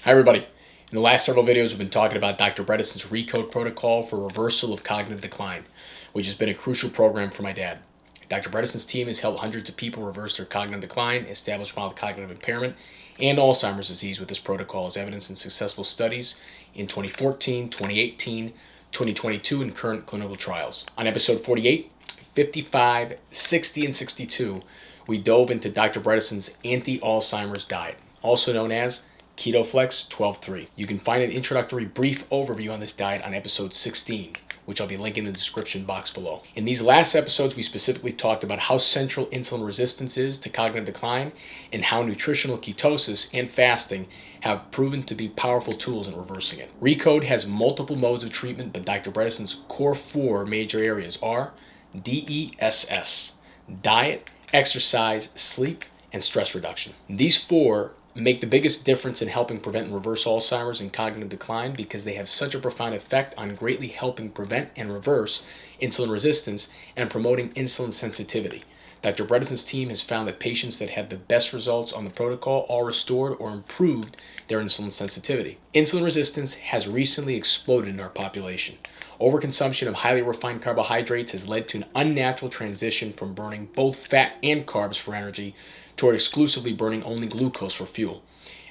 Hi everybody. In the last several videos we've been talking about Dr. Bredesen's RECODE protocol for reversal of cognitive decline, which has been a crucial program for my dad. Dr. Bredesen's team has helped hundreds of people reverse their cognitive decline, establish mild cognitive impairment, and Alzheimer's disease with this protocol as evidenced in successful studies in 2014, 2018, 2022, and current clinical trials. On episode 48, 55, 60, and 62, we dove into Dr. Bredesen's anti-Alzheimer's diet, also known as KetoFlex 12-3. You can find an introductory brief overview on this diet on episode 16, which I'll be linking in the description box below. In these last episodes, we specifically talked about how central insulin resistance is to cognitive decline and how nutritional ketosis and fasting have proven to be powerful tools in reversing it. RECODE has multiple modes of treatment, but Dr. Bredesen's core four major areas are DESS: diet, exercise, sleep, and stress reduction. These four make the biggest difference in helping prevent and reverse Alzheimer's and cognitive decline because they have such a profound effect on greatly helping prevent and reverse insulin resistance and promoting insulin sensitivity. Dr. Bredesen's team has found that patients that had the best results on the protocol all restored or improved their insulin sensitivity. Insulin resistance has recently exploded in our population. Overconsumption of highly refined carbohydrates has led to an unnatural transition from burning both fat and carbs for energy toward exclusively burning only glucose for fuel.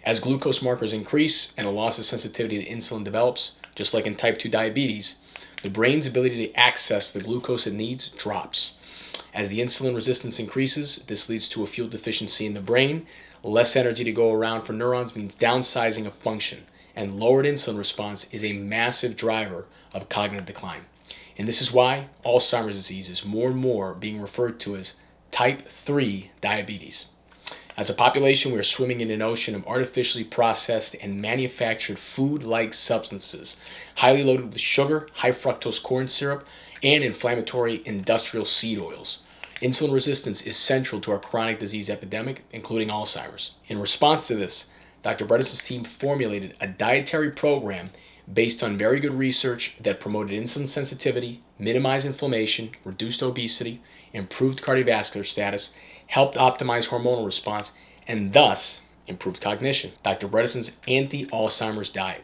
As glucose markers increase and a loss of sensitivity to insulin develops, just like in type 2 diabetes, the brain's ability to access the glucose it needs drops. As the insulin resistance increases, this leads to a fuel deficiency in the brain. Less energy to go around for neurons means downsizing of function, and lowered insulin response is a massive driver of cognitive decline. And this is why Alzheimer's disease is more and more being referred to as type 3 diabetes. As a population, we are swimming in an ocean of artificially processed and manufactured food-like substances, highly loaded with sugar, high-fructose corn syrup, and inflammatory industrial seed oils. Insulin resistance is central to our chronic disease epidemic, including Alzheimer's. In response to this, Dr. Bredesen's team formulated a dietary program based on very good research that promoted insulin sensitivity, minimized inflammation, reduced obesity, improved cardiovascular status, helped optimize hormonal response, and thus improved cognition. Dr. Bredesen's anti-Alzheimer's diet,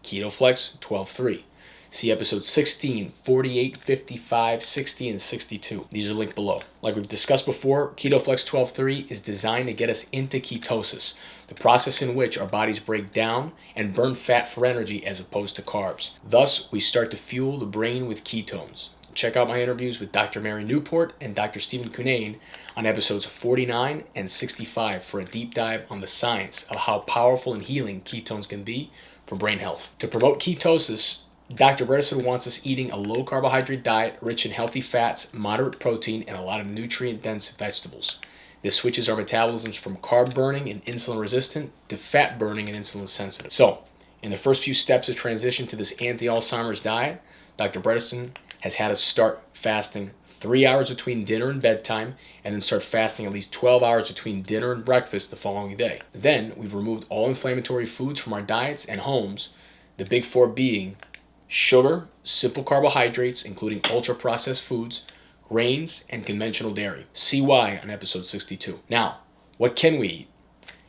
KetoFlex 12-3. See episodes 16, 48, 55, 60, and 62. These are linked below. Like we've discussed before, KetoFlex 12-3 is designed to get us into ketosis, the process in which our bodies break down and burn fat for energy as opposed to carbs. Thus, we start to fuel the brain with ketones. Check out my interviews with Dr. Mary Newport and Dr. Stephen Cunnane on episodes 49 and 65 for a deep dive on the science of how powerful and healing ketones can be for brain health. To promote ketosis, Dr. Bredesen wants us eating a low-carbohydrate diet rich in healthy fats, moderate protein, and a lot of nutrient-dense vegetables. This switches our metabolisms from carb-burning and insulin-resistant to fat-burning and insulin-sensitive. So, in the first few steps of transition to this anti-Alzheimer's diet, Dr. Bredesen has had us start fasting 3 hours between dinner and bedtime, and then start fasting at least 12 hours between dinner and breakfast the following day. Then, we've removed all inflammatory foods from our diets and homes, the big four being sugar, simple carbohydrates, including ultra-processed foods, grains, and conventional dairy. See why on episode 62. Now, what can we eat?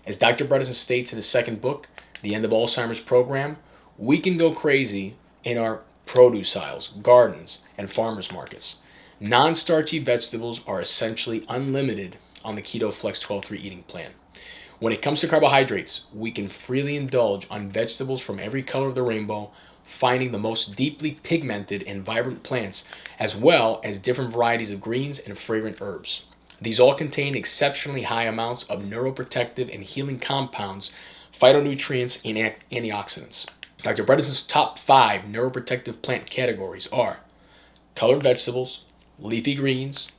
As Dr. Bredesen states in his second book, The End of Alzheimer's Program, we can go crazy in our produce aisles, gardens, and farmers markets. Non-starchy vegetables are essentially unlimited on the KetoFlex 12-3 eating plan. When it comes to carbohydrates, we can freely indulge on vegetables from every color of the rainbow, finding the most deeply pigmented and vibrant plants, as well as different varieties of greens and fragrant herbs. These all contain exceptionally high amounts of neuroprotective and healing compounds, phytonutrients, and antioxidants. Dr. Bredesen's top 5 neuroprotective plant categories are colored vegetables, leafy greens,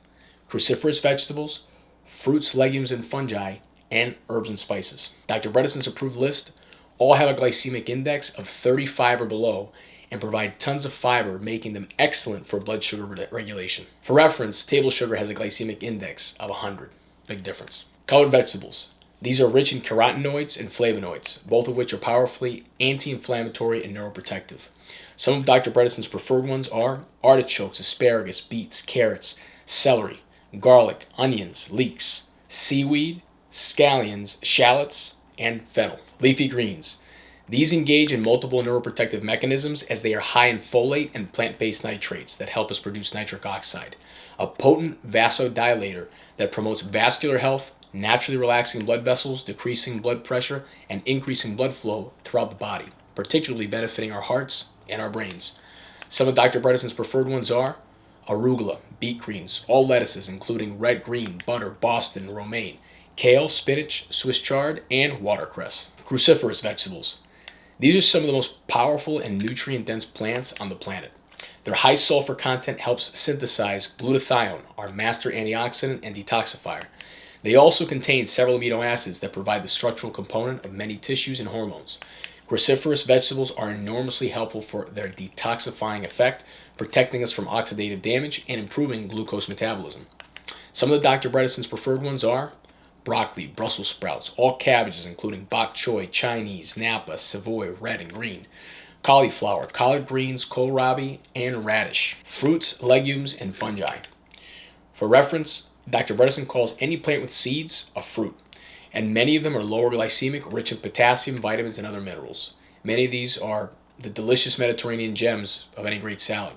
cruciferous vegetables, fruits, legumes, and fungi, and herbs and spices. Dr. Bredesen's approved list all have a glycemic index of 35 or below and provide tons of fiber, making them excellent for blood sugar regulation. For reference, table sugar has a glycemic index of 100. Big difference. Colored vegetables. These are rich in carotenoids and flavonoids, both of which are powerfully anti-inflammatory and neuroprotective. Some of Dr. Bredesen's preferred ones are artichokes, asparagus, beets, carrots, celery, garlic, onions, leeks, seaweed, scallions, shallots, and fennel. Leafy greens. These engage in multiple neuroprotective mechanisms as they are high in folate and plant-based nitrates that help us produce nitric oxide, a potent vasodilator that promotes vascular health, naturally relaxing blood vessels, decreasing blood pressure, and increasing blood flow throughout the body, particularly benefiting our hearts and our brains. Some of Dr. Bredesen's preferred ones are arugula, beet greens, all lettuces including red, green, butter, Boston, and romaine, kale, spinach, Swiss chard, and watercress. Cruciferous vegetables. These are some of the most powerful and nutrient-dense plants on the planet. Their high sulfur content helps synthesize glutathione, our master antioxidant and detoxifier. They also contain several amino acids that provide the structural component of many tissues and hormones. Cruciferous vegetables are enormously helpful for their detoxifying effect, protecting us from oxidative damage and improving glucose metabolism. Some of the Dr. Bredesen's preferred ones are broccoli, Brussels sprouts, all cabbages including bok choy, Chinese, Napa, Savoy, red and green, cauliflower, collard greens, kohlrabi, and radish, fruits, legumes, and fungi. For reference, Dr. Bredesen calls any plant with seeds a fruit, and many of them are lower glycemic, rich in potassium, vitamins, and other minerals. Many of these are the delicious Mediterranean gems of any great salad.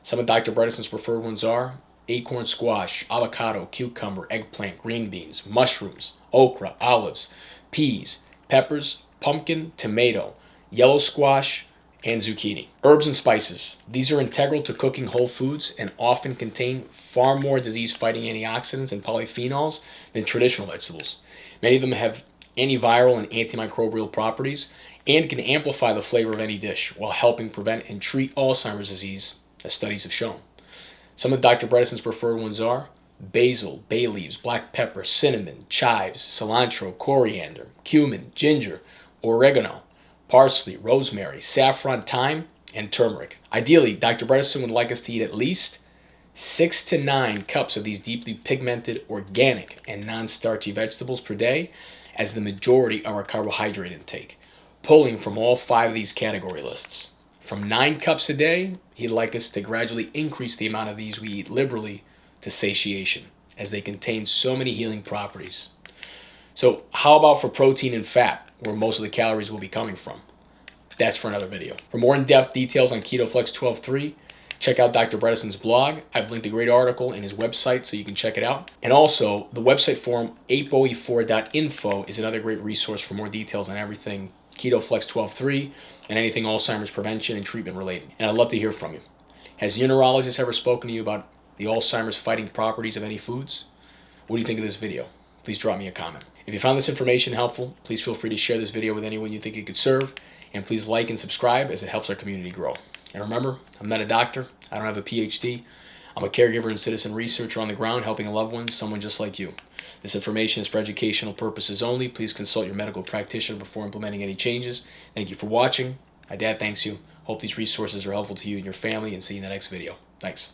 Some of Dr. Bredesen's preferred ones are acorn squash, avocado, cucumber, eggplant, green beans, mushrooms, okra, olives, peas, peppers, pumpkin, tomato, yellow squash, and zucchini. Herbs and spices. These are integral to cooking whole foods and often contain far more disease-fighting antioxidants and polyphenols than traditional vegetables. Many of them have antiviral and antimicrobial properties and can amplify the flavor of any dish while helping prevent and treat Alzheimer's disease, as studies have shown. Some of Dr. Bredesen's preferred ones are basil, bay leaves, black pepper, cinnamon, chives, cilantro, coriander, cumin, ginger, oregano, parsley, rosemary, saffron, thyme, and turmeric. Ideally, Dr. Bredesen would like us to eat at least 6 to 9 cups of these deeply pigmented, organic, and non-starchy vegetables per day as the majority of our carbohydrate intake, pulling from all 5 of these category lists. From 9 cups a day, he'd like us to gradually increase the amount of these we eat liberally to satiation, as they contain so many healing properties. So how about for protein and fat, where most of the calories will be coming from? That's for another video. For more in-depth details on KetoFlex 12.3, check out Dr. Bredesen's blog. I've linked a great article in his website so you can check it out. And also, the website forum, apoe4.info, is another great resource for more details on everything KetoFlex 12.3 and anything Alzheimer's prevention and treatment related. And I'd love to hear from you. Has your neurologist ever spoken to you about the Alzheimer's fighting properties of any foods? What do you think of this video? Please drop me a comment. If you found this information helpful, please feel free to share this video with anyone you think it could serve. And please like and subscribe as it helps our community grow. And remember, I'm not a doctor. I don't have a PhD. I'm a caregiver and citizen researcher on the ground helping a loved one, someone just like you. This information is for educational purposes only. Please consult your medical practitioner before implementing any changes. Thank you for watching. My dad thanks you. Hope these resources are helpful to you and your family, and see you in the next video. Thanks.